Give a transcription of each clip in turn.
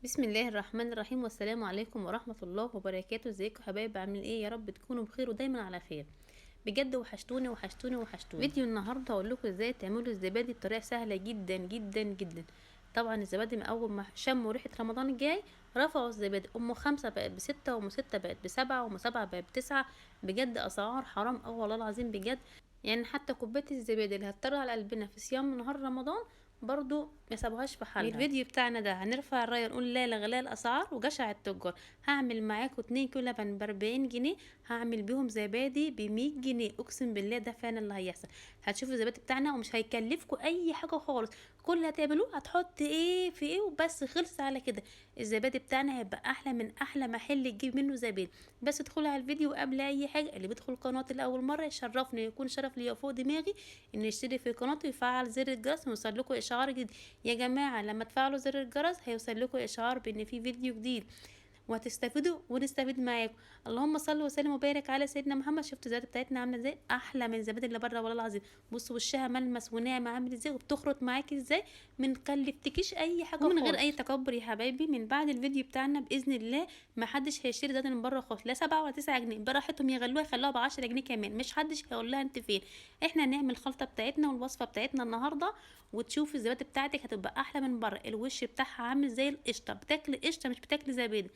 بسم الله الرحمن الرحيم، والسلام عليكم ورحمة الله وبركاته. ازيكم حبايب؟ عاملين ايه؟ يا رب تكونوا بخير ودايما على خير. بجد وحشتوني وحشتوني وحشتوني. فيديو النهارده هقول لكم ازاي تعملوا الزبادي بطريقه سهله جدا جدا جدا. طبعا الزبادي من اول ما شموا ريحه رمضان الجاي رفعوا الزبادي. ام 5 بقت ب6، وام 6 بقت ب7، وام 7 بقت ب9. بجد اسعار حرام والله العظيم بجد. يعني حتى كوبايه الزبادي اللي هتطلع على قلبنا في صيام نهار رمضان برضو ما سابوهاش في حالها. الفيديو بتاعنا ده هنرفع الرايه نقول لا لغلاء الاسعار وجشع التجار. هعمل معاكم 2 كيلو لبن ب40 جنيه، هعمل بيهم زبادي ب100 جنيه. اقسم بالله ده فعلا اللي هيحصل. هتشوفوا الزبادي بتاعنا ومش هيكلفكم اي حاجه خالص. كل اللي هتعملوه هتحط ايه في ايه وبس، خلص على كده. الزبادي بتاعنا هيبقى احلى من احلى محل تجيب منه زبادي. بس ادخلوا على الفيديو قبل اي حاجه. اللي بيدخل قناتي لاول مره يشرفني، يكون شرف ليا فوق دماغي ان يشترك في قناتي ويفعل زر الجرس ويوصل لكم اشعار جديد. يا جماعه لما تفعلوا زر الجرس هيوصل لكم اشعار بان في فيديو جديد وهتستفيدوا ونستفيد معاكم. اللهم صل وسلم وبارك على سيدنا محمد. شفتوا الزبادي بتاعتنا عامله ازاي؟ احلى من الزبادي اللي بره والله العظيم. بصوا وشها ملمس وناعم عامل ازاي وبتخرط معاكي ازاي. من كلفتكيش اي حاجه ومن غير اي تكبر يا حبايبي. من بعد الفيديو بتاعنا باذن الله ما حدش هيشتري زبادي من بره خالص، لا 7 ولا 9 جنيه. براحتهم يغلوها يخلوها ب10 جنيه كمان، مش حدش هيقول لها انت فين. احنا هنعمل الخلطه بتاعتنا والوصفه بتاعتنا النهارده وتشوفي الزبادي بتاعتك هتبقى احلى من بره. الوش بتاعها عامل زي القشطه، بتاكل قشطه مش بتاكل زبادي.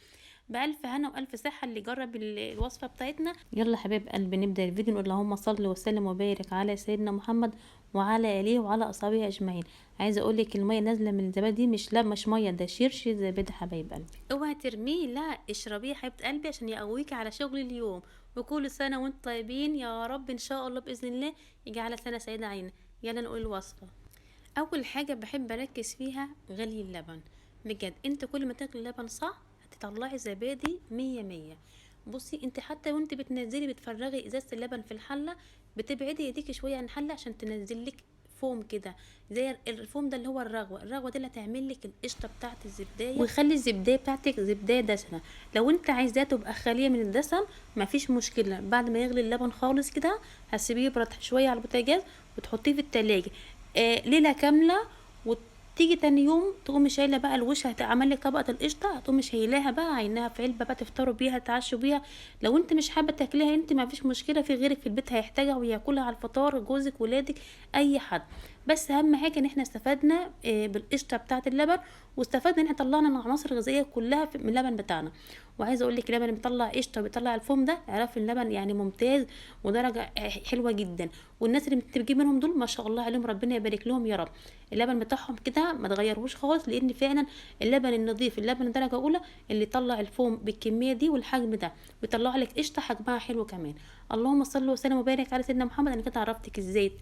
بألف هنا وألف صحة اللي جرب الوصفة بتاعتنا. يلا حبايب قلبي نبدأ الفيديو. نقول اللهم صل وسلم وبارك على سيدنا محمد وعلى آله وعلى أصحابه أجمعين. عايزة أقولك المية نازلة من الزبادي مش، لا مش مية، ده شيرش زبادي حبايب قلبي. اوعي ترميه، لا اشربيه يا حبيبة قلبي عشان يقويكي على شغل اليوم. وكل سنة وانتم طيبين يا رب ان شاء الله بإذن الله يجعل سنة سعيدة علينا. يلا نقول الوصفة. اول حاجه بحب اركز فيها غلي اللبن. بجد انت كل ما تغلي اللبن صح هتطلعي زبادي 100 100. بصي انت حتى وانت بتنزلي بتفرغي ازازه اللبن في الحله بتبعدي ايديك شويه عن الحله عشان تنزلك فوم كده. زي الفوم ده اللي هو الرغوه دي اللي هتعمل لك القشطه بتاعه الزبدايه ويخلي الزبدايه بتاعتك زبدايه دسمه. لو انت عايزاه تبقى خاليه من الدسم مفيش مشكله. بعد ما يغلي اللبن خالص كده هتسيبيه يبرد شويه على البوتاجاز وتحطيه في التلاجة ليله كامله. وتيجي تاني يوم تقومي شايله بقى الوش هتعمل لك طبقه القشطه، هتقومي شايلاها بقى عينها في علبه بقى تفطروا بيها تعشوا بيها. لو انت مش حابه تاكليها انت ما فيش مشكله، في غيرك في البيت هيحتاجها وياكلها على الفطار، جوزك ولادك اي حد. بس اهم حاجه ان احنا استفدنا بالقشطه بتاعه اللبن، واستفدنا ان احنا طلعنا العناصر الغذائيه كلها من اللبن بتاعنا. وعايزه اقول لك اللبن اللي بيطلع قشطه وبيطلع الفوم ده اعرف اللبن يعني ممتاز ودرجه حلوه جدا. والناس اللي بتجيب منهم دول ما شاء الله عليهم ربنا يبارك لهم يا رب. اللبن بتاعهم كده ما تغيروش خالص، لان فعلا اللبن النظيف اللبن درجه اولى اللي يطلع الفوم بالكميه دي والحجم ده ويطلع لك قشطه حجمها حلو كمان. اللهم صل وسلم وبارك على سيدنا محمد. انا كده عرفتك ازاي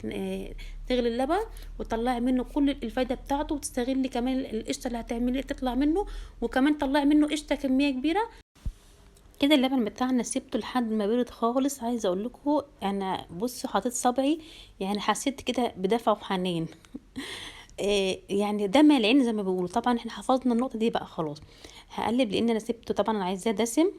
تغلي اللبن وتطلعي منه كل الفايده بتاعته وتستغلي كمان القشطه اللي هتعملي تطلع منه، وكمان طلعي منه قشطه كميه كبيره كده. اللبن بتاعنا سيبته لحد ما برد خالص. عايزه اقول لكم انا بصوا حطيت صبعي يعني حسيت كده بدفى وحنين يعني دمع العين زي ما بيقولوا. طبعا احنا حفظنا النقطه دي بقى خلاص. هقلب لان انا سبته طبعا انا عايزاه دسم.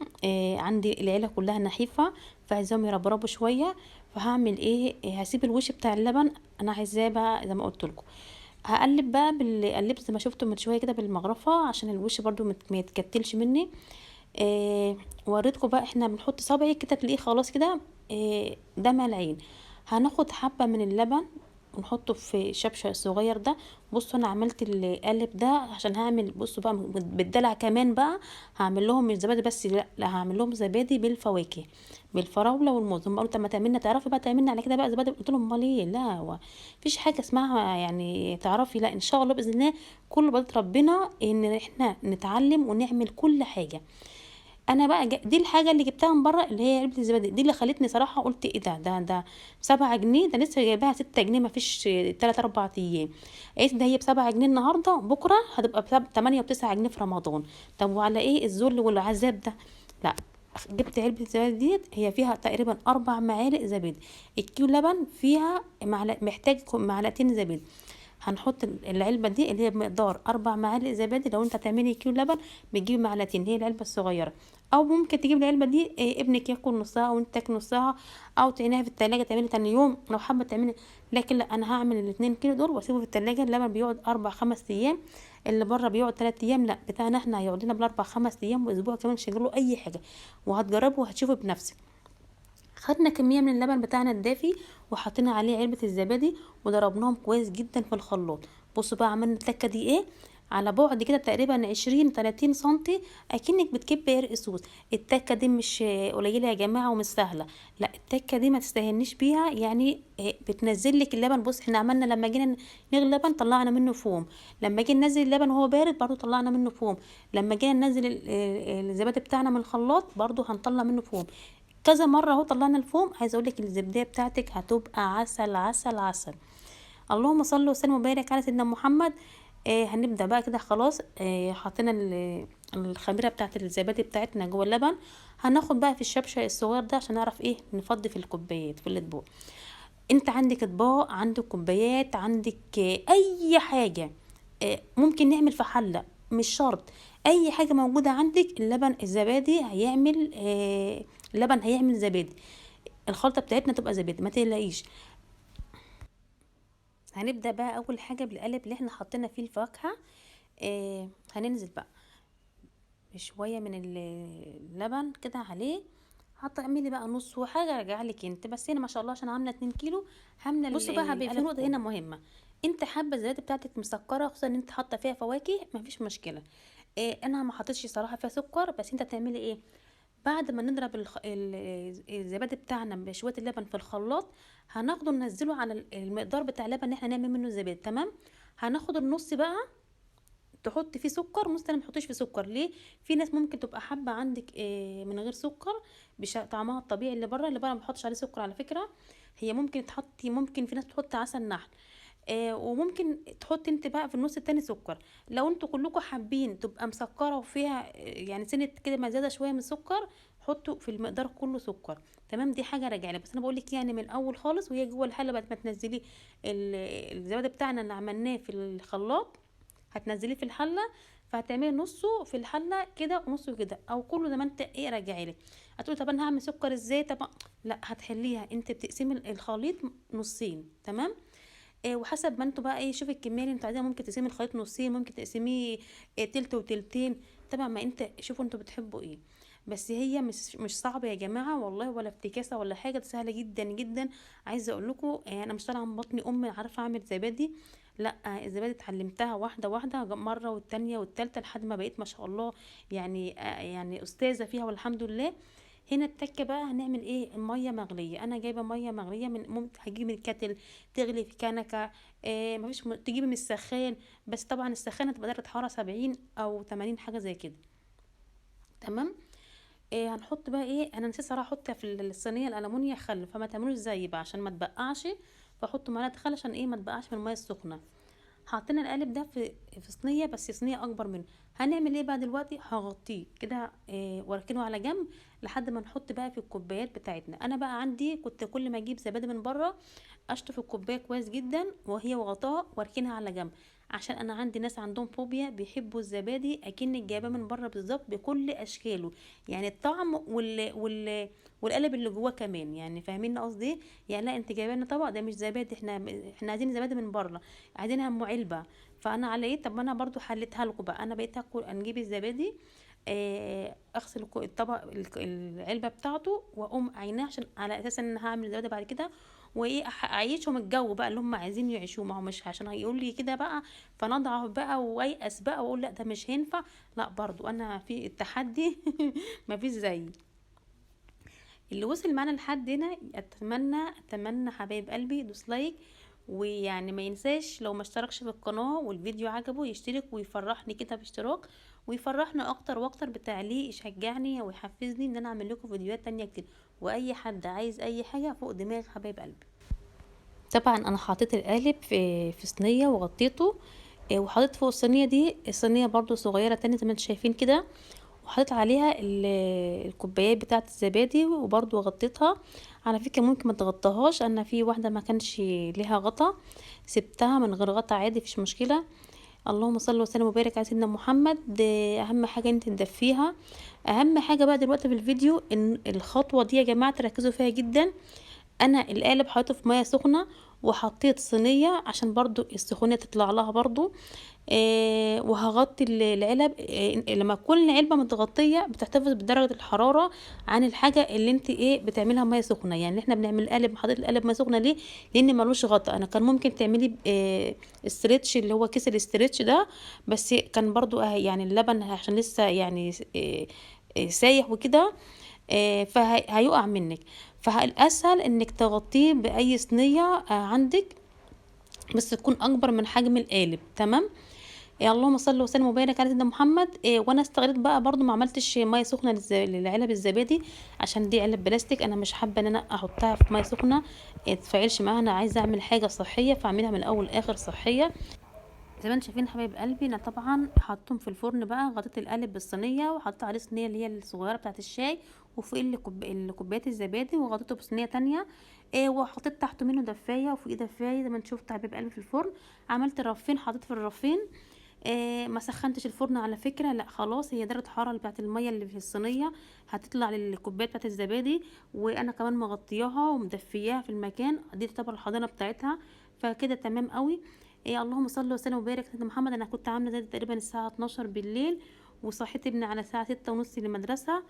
عندي العيله كلها نحيفه فعايزاهم يربربوا شويه. فهعمل ايه؟ هسيب الوش بتاع اللبن انا عايزاه بقى زي ما قلت لكم. هقلب بقى قلبت زي ما شفتوا من شويه كده بالمغرفه عشان الوش برضو ما يتكتلش مني. وريتكم بقى احنا بنحط صبعي كده تلاقيه خلاص كده دمع العين. هناخد حبه من اللبن ونحطه في الشبشة الصغير ده. بصوا انا عملت القالب ده عشان هعمل، بصوا بقى بالدلع كمان بقى هعمل لهم مش زبادي بس، لا هعمل لهم زبادي بالفواكه بالفراوله والموز. هم قالوا طب ما تعملنا، تعرفي بقى تعملنا على كده بقى زبادي؟ قلت لهم امال ايه، لا هو مفيش حاجه اسمها يعني تعرفي، لا ان شاء الله باذن الله كل بلد ربنا ان احنا نتعلم ونعمل كل حاجه. انا بقى دي الحاجه اللي جبتها من بره اللي هي علبه الزبادي دي اللي خلتني صراحه قلت ايه ده 7 جنيه، ده لسه جايباها 6 جنيه ما فيش 3 4 ايام. قلت ده هي ب7 جنيه النهارده بكره هتبقى ب8 و9 جنيه في رمضان. طب وعلى ايه الذل والعذاب ده؟ لا جبت علبه الزبادي ديت هي فيها تقريبا 4 معالق زبادي. الكيلو لبن فيها محتاج معلقتين زبادي. هنحط العلبه دي اللي هي بمقدار 4 معالق زبادي. لو انت هتعملي كيلو لبن بتجيبي معلقتين، هي العلبه الصغيره، او ممكن تجيب العلبه دي ابنك ياكل نصها وانت تاكل نصها، او تعينيها في التلاجة تعملي تاني يوم لو حابه تعملي. لكن لا، انا هعمل الاتنين كيلو دول واسيبه في التلاجة. اللبن بيقعد 4-5 ايام، اللي بره بيقعد 3 ايام، لا بتاعنا احنا هيقعد لنا ب4-5 ايام واسبوع كمان، مش هيجرى له اي حاجه، وهتجربه وهتشوفه بنفسك. خدنا كميه من اللبن بتاعنا الدافي وحطينا عليه علبه الزبادي وضربناهم كويس جدا في الخلاط. بصوا بقى عملنا التكه دي ايه، على بعد كده تقريبا 20-30 سنتي، اكنك بتكبي عرق سوس. التكه دي مش قليله يا جماعه ومش سهله، لا التكه دي ما تستهنيش بيها، يعني بتنزل لك اللبن. بص احنا عملنا لما جينا نغلي اللبن طلعنا منه فوم، لما جينا ننزل اللبن وهو بارد برضو طلعنا منه فوم، لما جينا ننزل الزبادي بتاعنا من الخلاط برضو هنطلع منه فوم. كذا مره اهو طلعنا الفوم. عايزه اقول لك الزبديه بتاعتك هتبقى عسل عسل عسل. اللهم صل وسلم وبارك على سيدنا محمد. هنبدا بقى كده خلاص. حطينا الخميره بتاعت الزبادي بتاعتنا جوه اللبن. هناخد بقى في الشبشة الصغير ده عشان نعرف ايه نفضي في الكوبايات في الاطباق. انت عندك اطباق، عندك كوبايات، عندك اي حاجه. ممكن نعمل في حله، مش شرط، اي حاجه موجوده عندك. اللبن الزبادي هيعمل اللبن هيعمل زبادي، الخلطه بتاعتنا تبقى زبادي، ما تقلقيش. هنبدا بقى اول حاجه بالقالب اللي احنا حطينا فيه الفاكهه. هننزل بقى بشويه من اللبن كده عليه. هتعملي بقى نص وحاجه راجع لك انت، بس هنا ما شاء الله عشان عامله 2 كيلو هامله. بصوا بقى حبيبي، في نقطه هنا مهمه، انت حابه الزبادي بتاعتك مسكره، خصوصا ان انت حاطه فيها فواكه، مفيش مشكله. انا ما حطيتش صراحه فيها سكر، بس انت تعملي ايه بعد ما نضرب الزبادي بتاعنا بشويه اللبن في الخلاط، هناخده ننزله على المقدار بتاع اللبن اللي احنا نعمل منه الزبادي. تمام. هناخد النص بقى تحط فيه سكر، نص تاني ما تحطيش فيه سكر. ليه؟ في ناس ممكن تبقى حابه عندك من غير سكر طعمها الطبيعي اللي بره. اللي بره ما بحطش عليه سكر على فكره. هي ممكن تحطي، ممكن في ناس تحط عسل نحل، وممكن تحط انت بقى في النص التاني سكر. لو انتوا كلكم حابين تبقى مسكره وفيها يعني سنه كده ما زياده شويه من السكر، حطوا في المقدار كله سكر. تمام. دي حاجه راجعه لك، بس انا بقول لك يعني من الاول خالص وهي جوه الحله بعد ما تنزلي الزبادي بتاعنا اللي عملناه في الخلاط، هتنزليه في الحله. فهتعملي نصه في الحله كده ونصه كده، او كله زي ما انت ايه راجعي لك. هتقولي طب انا هعمل سكر ازاي؟ طب لا، هتحليها انت بتقسمي الخليط نصين. تمام. وحسب ما انتوا بقى ايه، شوفي الكميه اللي انتوا عايزاها. ممكن تقسمي الخليط نصين، ممكن تقسميه تلت وتلتين، طبعا ما انت شوفوا انتوا بتحبوا ايه. بس هي مش صعبه يا جماعه والله، ولا افتكاسه ولا حاجه، ده سهله جدا جدا. عايزه اقول لكم انا مش طالعه من بطني امي عارفه اعمل زبادي، لا الزبادي اتعلمتها واحده واحده، مره والتانيه والتالته لحد ما بقيت ما شاء الله يعني يعني استاذه فيها والحمد لله. هنا التكه بقى هنعمل ايه، الميه مغليه. انا جايبه ميه مغليه من ممكن هجيب من الكاتل تغلي في كنكه. مفيش تجيبي من السخان، بس طبعا السخان هتبقى درجه حراره 70 او 80 حاجه زي كده. تمام. هنحط بقى ايه، انا نسيت صراحه احط في الصينيه الالومنيا خل، فما تعملوش زيي بقى عشان ما تبقعش. فحطوا معلقه خل عشان ايه ما تبقعش من الميه السخنه. حطينا القالب ده في صينيه، بس صينيه اكبر منه. هنعمل ايه بقى دلوقتي، هغطيه كده واركنه على جنب لحد ما نحط بقى في الكوبايات بتاعتنا. انا بقى عندي كنت كل ما اجيب زبادي من بره اشطف الكوبايه كويس جدا وهي وغطاها واركنها على جنب، عشان انا عندي ناس عندهم فوبيا بيحبوا الزبادي اكنك جايباه من بره بالظبط بكل اشكاله، يعني الطعم والقالب اللي جواه كمان، يعني فاهمين قصدي ايه؟ يعني لا انت جايبه لنا طبق ده مش زبادي، احنا عايزين زبادي من بره، عايزينها ام علبه. فانا على ايه، طب ما انا برضو حليتها لكم بقى. انا بقيت اكل نجيب الزبادي اغسل الطبق العلبه بتاعته واقوم عيناه، عشان على اساس ان هعمل زبادي بعد كده، وايه اعيشهم الجو بقى اللي هم عايزين يعيشوه. ما هو مش عشان هيقول لي كده بقى فنضعف بقى ويأس بقى واقول لا ده مش هينفع. لا برضو انا في التحدي مفيش زيي. اللي وصل معانا لحد هنا اتمنى حبايب قلبي يدوس لايك، ويعني ما ينساش لو ما اشتركش في القناة والفيديو عجبه يشترك ويفرحني كده باشتراك، ويفرحنا اكتر واكتر بتعليق يشجعني ويحفزني ان انا اعمل لكم فيديوهات تانية كتير. واي حد عايز اي حاجة فوق دماغ حبايب قلبي. طبعا انا حطيت القالب في صينية وغطيته، وحطيت فوق الصينية دي صينية برضو صغيرة تانية زي ما انتم شايفين كده، وحطيت عليها الكوبايات بتاعه الزبادي وبرضو غطيتها. على فكره ممكن ما تغطيهاش، انا في واحده ما كانش ليها غطا سبتها من غير غطا عادي، مفيش مشكله. اللهم صل وسلم وبارك على سيدنا محمد. اهم حاجه انت تدفيها. اهم حاجه بقى دلوقتي في الفيديو ان الخطوه دي يا جماعه تركزوا فيها جدا. انا القالب حطيته في ميه سخنه، وحطيت صينيه عشان برضو السخونيه تطلع لها برضو. وهغطي العلب. لما تكون العلبه متغطيه بتحتفظ بدرجه الحراره عن الحاجه اللي انت بتعملها ميه سخنه. يعني احنا بنعمل قالب، حطيت القالب ميه سخنه ليه؟ لان ملوش غطا. انا كان ممكن تعملي استرتش، اللي هو كيس الاسترتش ده، بس كان برضو يعني اللبن عشان لسه يعني سايح وكده، فهيقع منك. فالاسهل انك تغطيه باي صينيه عندك، بس تكون اكبر من حجم القالب. تمام. اللهم صل وسلم وبارك على سيدنا محمد. وانا استغريت بقى برضو ما عملتش ميه سخنه للعلب الزبادي، عشان دي علب بلاستيك، انا مش حابه ان انا احطها في ميه سخنه تفعلش معاها. انا عايزه اعمل حاجه صحيه، فاعملها من الاول لاخر صحيه. زي ما انتم شايفين حبايب قلبي، انا طبعا حطيتهم في الفرن بقى. غطيت القالب بالصينيه وحطيت عليه صينيه اللي هي الصغيره بتاعه الشاي، وفوق الكوبايات الزبادي، وغطيته بصينيه تانية. وحطيت تحته منه دفايه وفوقيه دفايه زي ما انتم شفتوا حبايب قلبي في الفرن. عملت رفين، حطيت في الرفين. ما سخنتش الفرن على فكره، لا خلاص، هي درجه الحراره بتاعه الميه اللي في الصينيه هتطلع للكوبايات بتاعه الزبادي. وانا كمان مغطياها ومدفياها في المكان دي، تعتبر الحضانه بتاعتها، فكده تمام قوي. اللهم صل وسلم وبارك على محمد. انا كنت عامله زي تقريبا الساعه 12 بالليل، وصحيت ابني على الساعه 6:30 للمدرسه.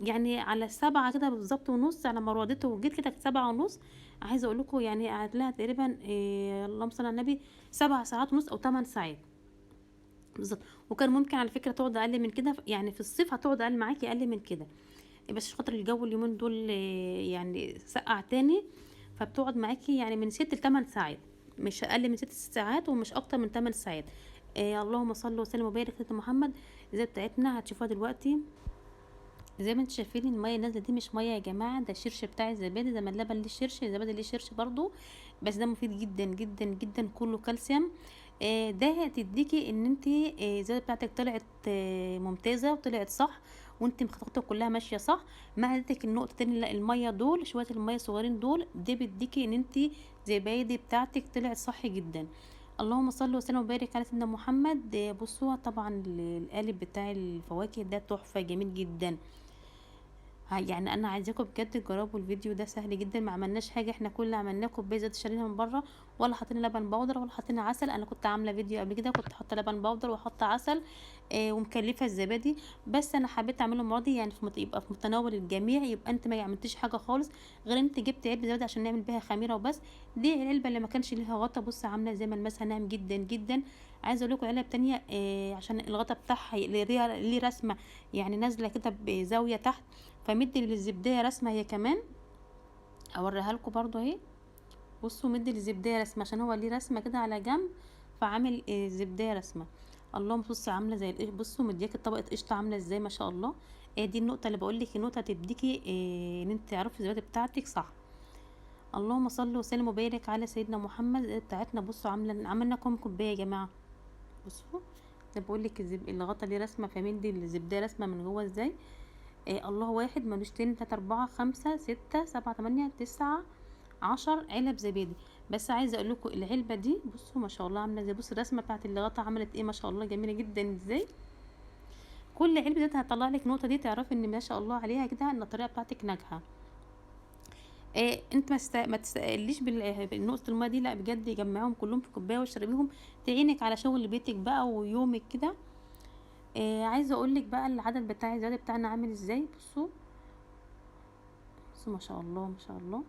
يعني على 7 كده بالظبط ونص، على ما روضته وجيت كده 7:30. عايزه اقول لكم يعني قعدت لها تقريبا اللهم صل على النبي 7 ساعات ونص او 8 ساعات بالظبط. وكان ممكن على فكره تقعد اقل من كده، يعني في الصيف هتقعد اقل معاكي اقل من كده، بس خاطر الجو اليومين دول يعني سقع تاني، فبتقعد معاكي يعني من 6 ل8 ساعات، مش اقل من 6 ساعات ومش اكتر من 8 ساعات. اللهم صل وسلم وبارك على محمد. زي بتاعتنا هتشوفوها دلوقتي. زي ما انتم شايفين الميه النازله دي مش ميه يا جماعه، ده الشرش بتاع الزبادي. زي ما اللبن ليه شرش، الزبادي ليه شرش برضو، بس ده مفيد جدا جدا جدا، كله كالسيوم. ده هتديكي ان انت الزبادي بتاعتك طلعت ممتازه وطلعت صح، وانت خطواتك كلها ماشيه صح. مع ذلك النقطتين الميه دول، شويه الميه الصغيرين دول، دي بتديكي ان انت الزبادي بتاعتك طلعت صح جدا. اللهم صل وسلم وبارك على سيدنا محمد. بصوا طبعا القالب بتاع الفواكه ده تحفه جميل جدا. يعني انا عايزاكم بجد تجربوا الفيديو ده، سهل جدا، ما عملناش حاجه، احنا كل اللي عملناه كوبايه زيت شارينها من بره، ولا حاطين لبن بودر ولا حاطين عسل. انا كنت عامله فيديو قبل كده كنت حاطه لبن بودر وحاطه عسل ومكلفه الزبادي، بس انا حبيت اعمله المره دي يعني يبقى في متناول الجميع، يبقى انت ما عملتيش حاجه خالص غير انت جبت علبه زبادي عشان نعمل بيها خميره وبس. دي العلبه اللي ما كانش ليها غطا، بص عامله زي ما المسها ناعم جدا جدا. عايزه اقول لكم علب تانية عشان الغطا بتاعها ليه رسمه، يعني نازله كده بزاويه تحت، فمدي للزبديه رسمه هي كمان، اوريها لكم برضو اهي. بصوا مدي للزبديه رسمه عشان هو ليه رسمه كده على جنب، فعامل الزبديه رسمه. اللهم بصي عامله زي بصوا مدياكي طبقه قشطه عامله ازاي ما شاء الله. دي النقطه اللي بقول لك، النقطه تديكي ان انت تعرفي الزبادي بتاعتك صح. اللهم صل وسلم وبارك على سيدنا محمد. بتاعتنا بصوا عملنا كام كوبايه يا جماعه. بصوا ده بقول لك الغطا ليه رسمه، فمدي الزبديه رسمه من جوه ازاي. الله واحد ملوش تاني، 3 4 5 6 7 8 9 10 علب زبادي. بس عايزه اقول لكم العلبه دي بصوا ما شاء الله عامله ازاي، بصوا الرسمه بتاعت اللغطه عملت ايه ما شاء الله، جميله جدا ازاي. كل علبه دي هتطلع لك نقطه، دي تعرفي ان ما شاء الله عليها كده ان الطريقه بتاعتك ناجحه. انت ما تستقليش بالنقطه الميه دي، لا بجد جمعيهم كلهم في كوبايه واشربيهم، تعينك على شغل بيتك بقى ويومك كده. عايزه اقول لك بقى العدد بتاع الزبادي بتاعنا عامل ازاي. بصوا ما شاء الله ما شاء الله.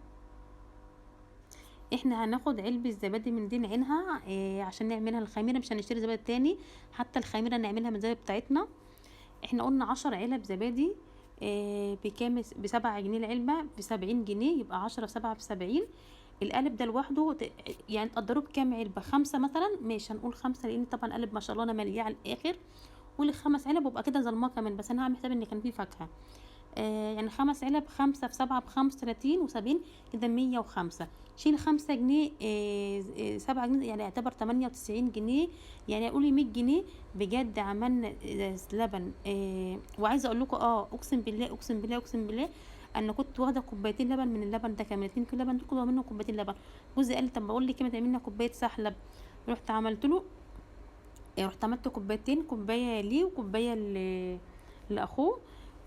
احنا هناخد علبة زبادي من دي نعينها عشان نعملها الخميرة، مش هنشتري زبادي تاني، حتى الخميرة نعملها من الزبادي بتاعتنا. احنا قلنا 10 علب زبادي بكام؟ ب7 جنيه العلبة، ب70 جنيه، يبقى 10 في 7 ب70. القالب ده لوحده يعني تقدروه بكام علبة؟ 5 مثلا، ماشي هنقول 5 لان طبعا قالب ما شاء الله انا مالياه على الاخر. قولي 5 علب وابقى كده ظلماه كمان، بس انا هعمل حساب ان كان فيه فاكهة. يعني 5 علب، 5 في 7 ب35 و70، كده 105. شيل 5 جنيه، 7 جنيه يعني يعتبر 98 جنيه، يعني قولي 100 جنيه. بجد عملنا لبن. وعايزه اقول لكم اقسم بالله اقسم بالله اقسم بالله انا كنت واخده كوبايتين لبن من اللبن ده كمان 2 كيلو لبن، كنت واخده منه كوبايتين لبن. جوزي قال لي طب بقول لك ما تعملي لنا كوبايه سحلب. رحت عملت له، رحت عملت كوبايتين، كوبايه ليه وكوبايه لاخوه.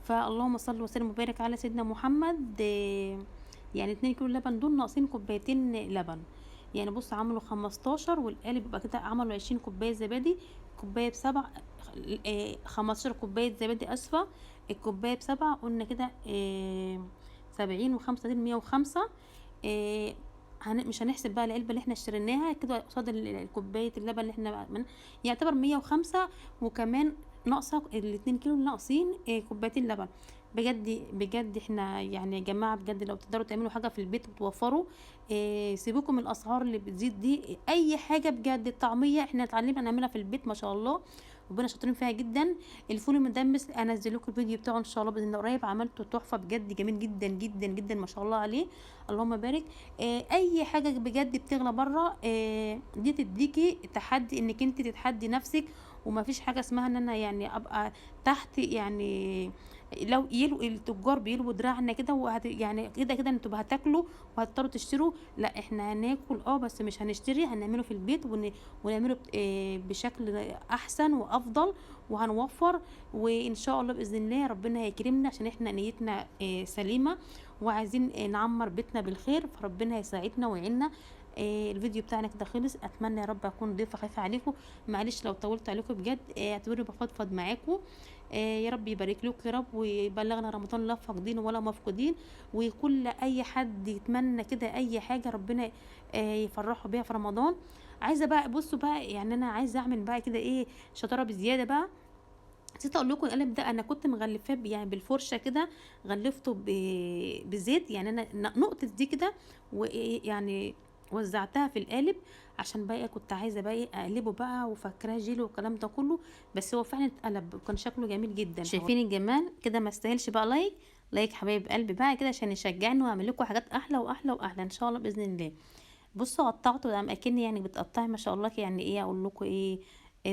فاللهم صل وسلم وبارك على سيدنا محمد. يعني 2 كيلو لبن دول ناقصين كوبايتين لبن. يعني بص عملوا 15، والقالب يبقى كده عملوا 20 كوبايه زبادي. كوبايه ب7، 15 كوبايه زبادي اسفه. الكوبايه ب7 قلنا كده 70 و35 105. مش هنحسب بقى العلبه اللي احنا اشتريناها كده قصاد كوبايه اللبن اللي احنا يعتبر 105. وكمان ناقصه ال2 كيلو ناقصين كوبايتين لبن. بجد بجد احنا يعني يا جماعه بجد لو تقدروا تعملوا حاجه في البيت وتوفروا، سيبوكم من الاسعار اللي بتزيد دي. اي حاجه بجد الطعميه احنا اتعلمنا نعملها في البيت ما شاء الله، ربنا شاطرين فيها جدا. الفول المدمس انزل لكم الفيديو بتاعه ان شاء الله باذن الله قريب، عملته تحفه بجد جميل جدا جدا جدا ما شاء الله عليه، اللهم بارك. اي حاجه بجد بتغلى بره دي تديكي تحدي انك انت تتحدي نفسك. وما فيش حاجه اسمها ان انا يعني ابقى تحت يعني. لو التجار بيلووا دراعنا كده يعني كده كده انتوا هتاكلوا وهتضطروا تشتروا، لا احنا هناكل بس مش هنشتري، هنعمله في البيت ونعمله بشكل احسن وافضل وهنوفر. وان شاء الله باذن الله ربنا هيكرمنا عشان احنا نيتنا سليمه وعايزين نعمر بيتنا بالخير، فربنا هيساعدنا ويعيننا. الفيديو بتاعنا كده خلص، اتمنى يا رب اكون ضيفه خفيفه عليكم. معلش لو طولت عليكم بجد، اعتبروني بفضفض معاكم. يا رب يبارك لكم يا رب، ويبلغنا رمضان لا فاقدين ولا مفقودين. وكل اي حد يتمنى كده اي حاجه ربنا يفرحه بيها في رمضان. عايزه بقى بصوا بقى يعني انا عايزه اعمل بقى كده شطاره بزياده بقى. نسيت اقول لكم القلم ده انا كنت مغلفاه يعني بالفرشه كده، غلفته بزيت يعني انا نقطه دي كده، ويعني وزعتها في القالب عشان بقى كنت عايزه بقى اقلبه بقى وفاكراه جيلي والكلام ده كله. بس هو فعلا اتقلب وكان شكله جميل جدا. شايفين الجمال كده؟ ما استاهلش بقى لايك حبايب قلبي بقى كده عشان يشجعني واعمل لكم حاجات احلى واحلى واحلى ان شاء الله باذن الله. بصوا قطعته ده اكني يعني بتقطعي ما شاء الله يعني اقول لكم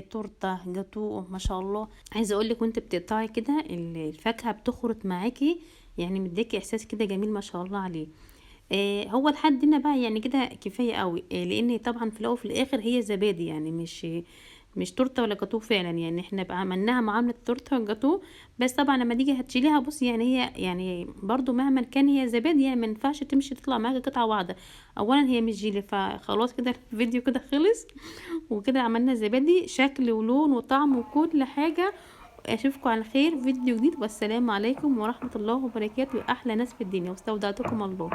تورته جاتوه ما شاء الله. عايزه اقول لك وانت بتقطعي كده الفاكهه بتخرط معاكي، يعني مديكي احساس كده جميل ما شاء الله عليه. هو لحد هنا بقى يعني كده كفايه قوي. لان طبعا في الاول وفي الاخر هي زبادي يعني مش تورته ولا جاتوه فعلا، يعني احنا بقى عملناها معامله تورته وجاتوه. بس طبعا لما تيجي هتشيليها بصي يعني هي يعني برضو مهما كان هي زبادي، يعني ما ينفعش تمشي تطلع معاكي قطعه واحده. اولا هي مش جيلي. فخلاص كده الفيديو كده خلص، وكده عملنا زبادي شكل ولون وطعم وكل حاجه. اشوفكم على خير فيديو جديد، والسلام عليكم ورحمه الله وبركاته. احلى ناس في الدنيا، واستودعتكم الله.